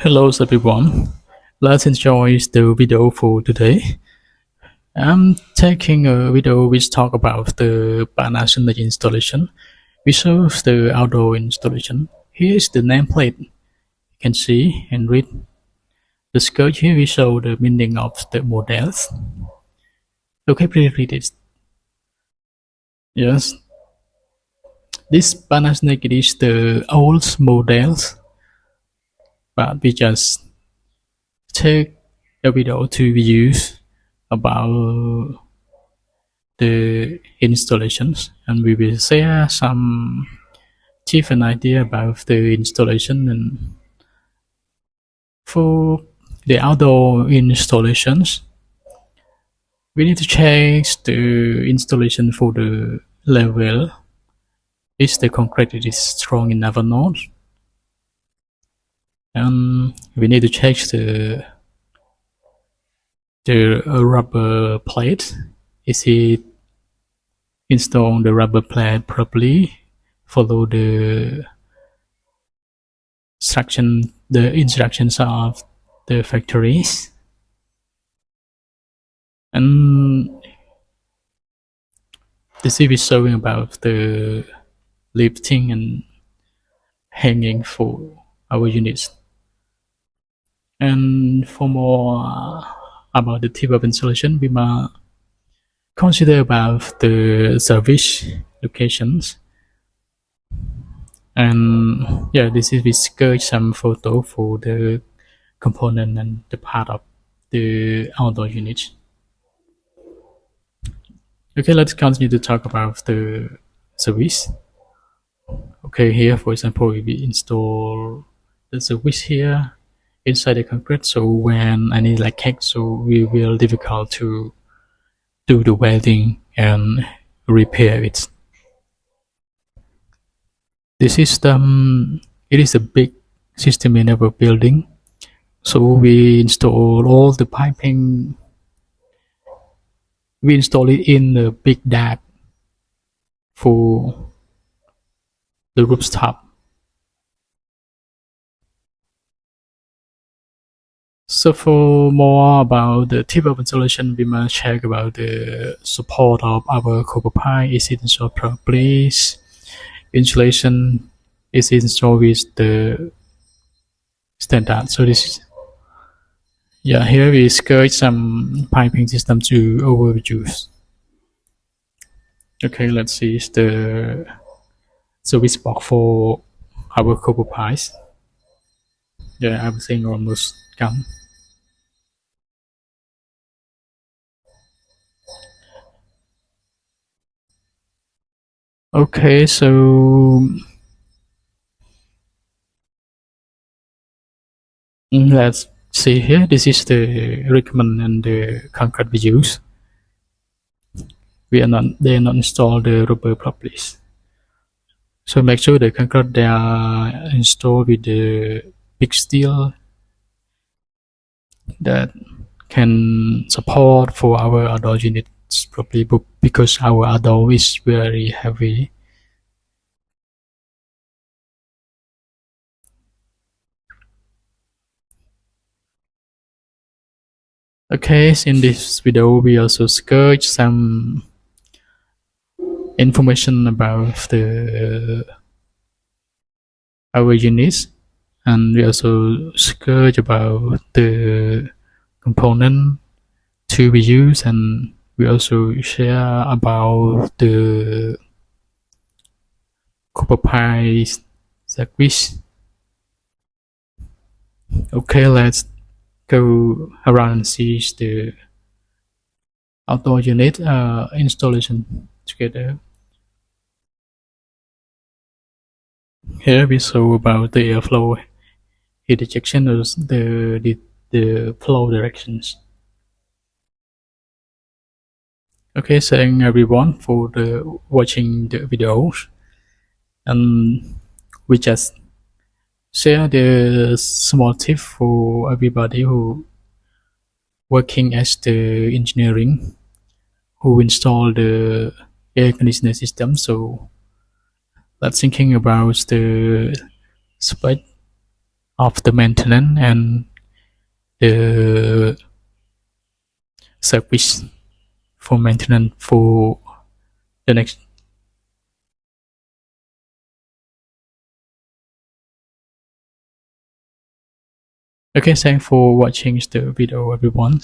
Hello everyone, let's enjoy the video for today. I'm taking a video which talk about the Panasonic installation. We show the outdoor installation. Here is the nameplate. You can see and read. The sketch here we show the meaning of the models. Okay, please read it. Yes, this Panasonic is the old models, but we just take a video to use about the installations, and we will share some tips and idea about the installation. And for the outdoor installations, we need to change the installation for the level. Is the concrete is strong enough or not? And we need to change the rubber plate. Is it install the rubber plate properly? Follow the instructions of the factories. And this is showing about the lifting and hanging for our units. And for more about the type of installation, we must consider about the service locations. And yeah, this is we sketch some photo for the component and the part of the outdoor unit. Okay, let's continue to talk about the service. Okay, here for example, we install the service here inside the concrete. So when I need like hack, so we will difficult to do the welding and repair it. This system, it is a big system in our building. So we install all the piping. We install it in the big deck for the rooftop. So for more about the type of installation, we must check about the support of our copper pipe. Is it installed properly? Insulation is installed with the standard. So this is, yeah, here we sketch some piping system to overviews. Okay, let's see the service box for our copper pipes. Yeah, everything almost come. Okay, so let's see here. This is the recommend and the concrete we use. They are not installed the rubber properly. So make sure the concrete they are installed with the big steel that can support for our outdoor units properly, because our outdoor is very heavy. Okay, so in this video we also sketch some information about the our units, and we also sketch about the component to be used, and we also share about the copper pipe service. Okay, let's go around and see the outdoor unit installation together. Here we show about the airflow, heat ejection, the flow directions. Okay, thank everyone for watching the videos, and we just share the small tip for everybody who working as the engineering, who install the air conditioner system. So let's thinking about the spec of the maintenance and the service for maintenance for the next. Okay, thanks for watching the video everyone.